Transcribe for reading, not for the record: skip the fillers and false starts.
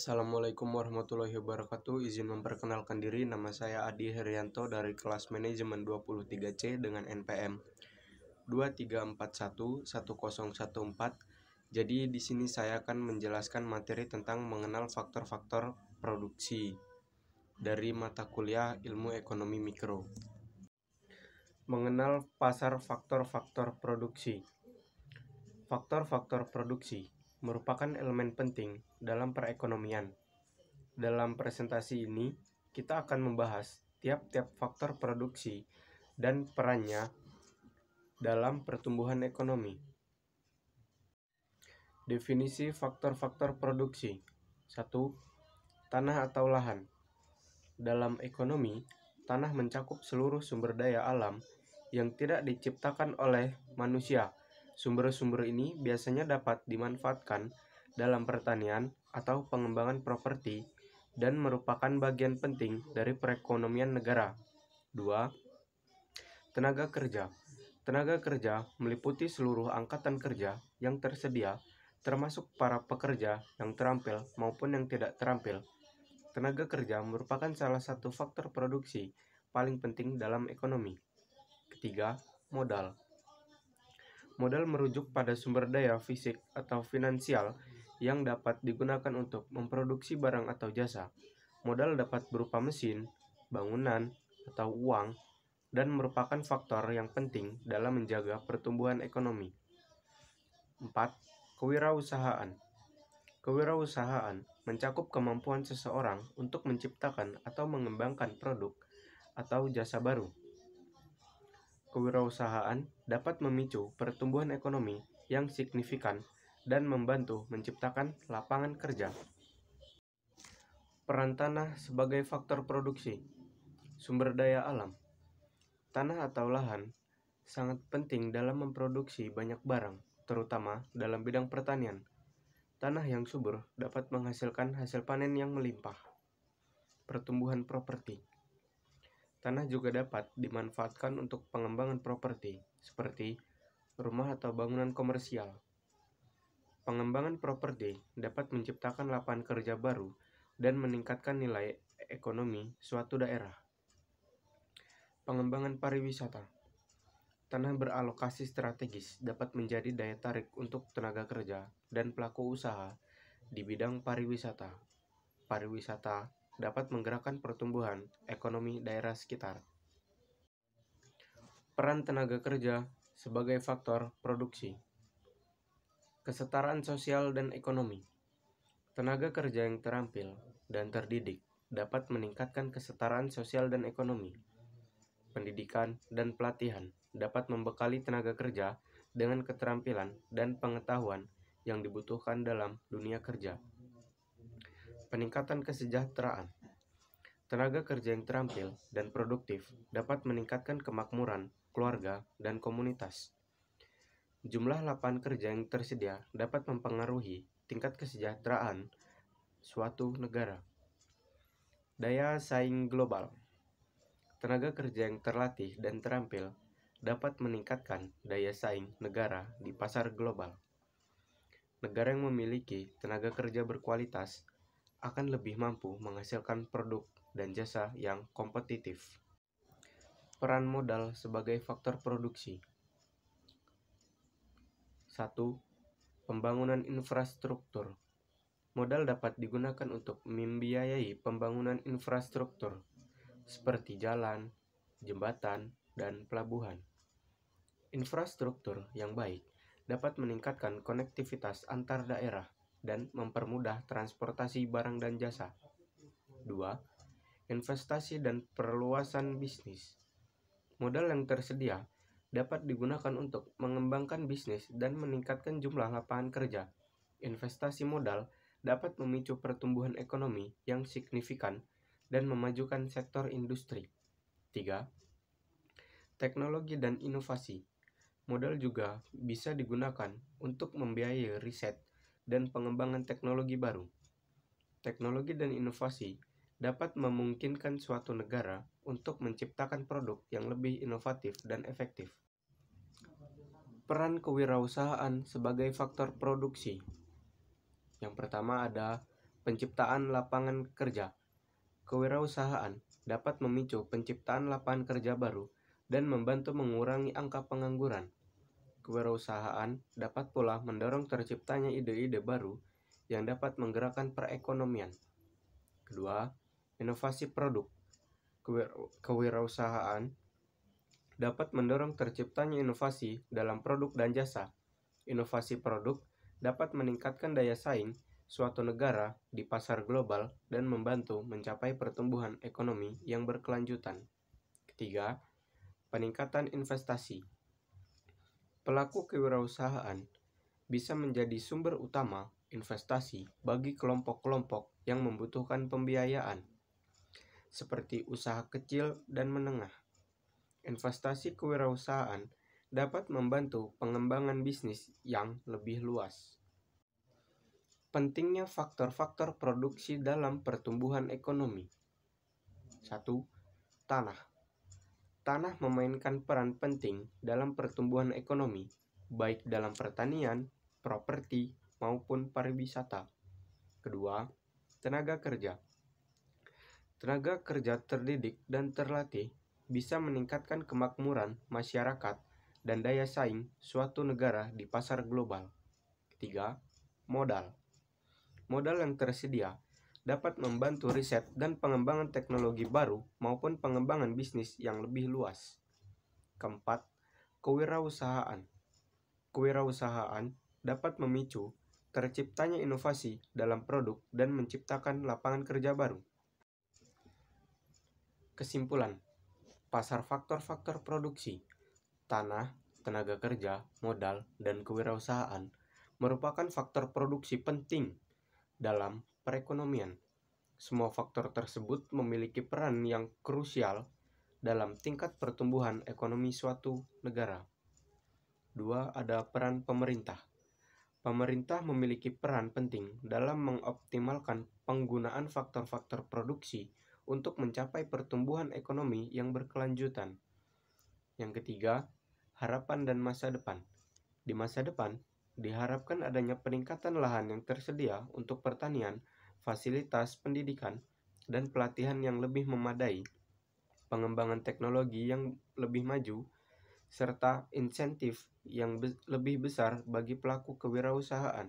Assalamualaikum warahmatullahi wabarakatuh. Izin memperkenalkan diri, nama saya Adi Herianto dari kelas manajemen 23C dengan NPM 23411014. Jadi di sini saya akan menjelaskan materi tentang mengenal faktor-faktor produksi dari mata kuliah Ilmu Ekonomi Mikro. Mengenal pasar faktor-faktor produksi. Faktor-faktor produksi merupakan elemen penting dalam perekonomian. Dalam presentasi ini, kita akan membahas tiap-tiap faktor produksi dan perannya dalam pertumbuhan ekonomi. Definisi faktor-faktor produksi. 1. Tanah atau lahan. Dalam ekonomi, tanah mencakup seluruh sumber daya alam yang tidak diciptakan oleh manusia. Sumber-sumber ini biasanya dapat dimanfaatkan dalam pertanian atau pengembangan properti dan merupakan bagian penting dari perekonomian negara. 2. Tenaga kerja. Tenaga kerja meliputi seluruh angkatan kerja yang tersedia, termasuk para pekerja yang terampil maupun yang tidak terampil. Tenaga kerja merupakan salah satu faktor produksi paling penting dalam ekonomi. Ketiga, modal. Modal merujuk pada sumber daya fisik atau finansial yang dapat digunakan untuk memproduksi barang atau jasa. Modal dapat berupa mesin, bangunan, atau uang, dan merupakan faktor yang penting dalam menjaga pertumbuhan ekonomi. 4. Kewirausahaan. Kewirausahaan mencakup kemampuan seseorang untuk menciptakan atau mengembangkan produk atau jasa baru. Kewirausahaan dapat memicu pertumbuhan ekonomi yang signifikan dan membantu menciptakan lapangan kerja. Peran tanah sebagai faktor produksi. Sumber daya alam. Tanah atau lahan sangat penting dalam memproduksi banyak barang, terutama dalam bidang pertanian. Tanah yang subur dapat menghasilkan hasil panen yang melimpah. Pertumbuhan properti. Tanah juga dapat dimanfaatkan untuk pengembangan properti, seperti rumah atau bangunan komersial. Pengembangan properti dapat menciptakan lapangan kerja baru dan meningkatkan nilai ekonomi suatu daerah. Pengembangan pariwisata. Tanah beralokasi strategis dapat menjadi daya tarik untuk tenaga kerja dan pelaku usaha di bidang pariwisata. Pariwisata dapat menggerakkan pertumbuhan ekonomi daerah sekitar. Peran tenaga kerja sebagai faktor produksi. Kesetaraan sosial dan ekonomi. Tenaga kerja yang terampil dan terdidik dapat meningkatkan kesetaraan sosial dan ekonomi. Pendidikan dan pelatihan dapat membekali tenaga kerja dengan keterampilan dan pengetahuan yang dibutuhkan dalam dunia kerja. Peningkatan kesejahteraan. Tenaga kerja yang terampil dan produktif dapat meningkatkan kemakmuran keluarga dan komunitas. Jumlah lapangan kerja yang tersedia dapat mempengaruhi tingkat kesejahteraan suatu negara. Daya saing global. Tenaga kerja yang terlatih dan terampil dapat meningkatkan daya saing negara di pasar global. Negara yang memiliki tenaga kerja berkualitas akan lebih mampu menghasilkan produk dan jasa yang kompetitif. Peran modal sebagai faktor produksi. 1. Pembangunan infrastruktur. Modal dapat digunakan untuk membiayai pembangunan infrastruktur seperti jalan, jembatan, dan pelabuhan. Infrastruktur yang baik dapat meningkatkan konektivitas antar daerah dan mempermudah transportasi barang dan jasa. 2. Investasi dan perluasan bisnis. Modal yang tersedia dapat digunakan untuk mengembangkan bisnis dan meningkatkan jumlah lapangan kerja. Investasi modal dapat memicu pertumbuhan ekonomi yang signifikan dan memajukan sektor industri. 3. Teknologi dan inovasi. Modal juga bisa digunakan untuk membiayai riset dan pengembangan teknologi baru. Teknologi dan inovasi dapat memungkinkan suatu negara untuk menciptakan produk yang lebih inovatif dan efektif. Peran kewirausahaan sebagai faktor produksi. Yang pertama ada penciptaan lapangan kerja. Kewirausahaan dapat memicu penciptaan lapangan kerja baru dan membantu mengurangi angka pengangguran. Kewirausahaan dapat pula mendorong terciptanya ide-ide baru yang dapat menggerakkan perekonomian. Kedua, inovasi produk. Kewirausahaan dapat mendorong terciptanya inovasi dalam produk dan jasa. Inovasi produk dapat meningkatkan daya saing suatu negara di pasar global dan membantu mencapai pertumbuhan ekonomi yang berkelanjutan. Ketiga, peningkatan investasi. Pelaku kewirausahaan bisa menjadi sumber utama investasi bagi kelompok-kelompok yang membutuhkan pembiayaan, seperti usaha kecil dan menengah. Investasi kewirausahaan dapat membantu pengembangan bisnis yang lebih luas. Pentingnya faktor-faktor produksi dalam pertumbuhan ekonomi. 1. Tanah. Tanah memainkan peran penting dalam pertumbuhan ekonomi, baik dalam pertanian, properti, maupun pariwisata. Kedua, tenaga kerja. Tenaga kerja terdidik dan terlatih bisa meningkatkan kemakmuran masyarakat dan daya saing suatu negara di pasar global. Ketiga, modal. Modal yang tersedia dapat membantu riset dan pengembangan teknologi baru maupun pengembangan bisnis yang lebih luas. Keempat, kewirausahaan. Kewirausahaan dapat memicu terciptanya inovasi dalam produk dan menciptakan lapangan kerja baru. Kesimpulan, pasar faktor-faktor produksi, tanah, tenaga kerja, modal, dan kewirausahaan merupakan faktor produksi penting dalam perekonomian. Semua faktor tersebut memiliki peran yang krusial dalam tingkat pertumbuhan ekonomi suatu negara. 2. Ada peran pemerintah. Pemerintah memiliki peran penting dalam mengoptimalkan penggunaan faktor-faktor produksi untuk mencapai pertumbuhan ekonomi yang berkelanjutan. Yang ketiga, harapan dan masa depan. Di masa depan, diharapkan adanya peningkatan lahan yang tersedia untuk pertanian, fasilitas pendidikan, dan pelatihan yang lebih memadai, pengembangan teknologi yang lebih maju, serta insentif yang lebih besar bagi pelaku kewirausahaan.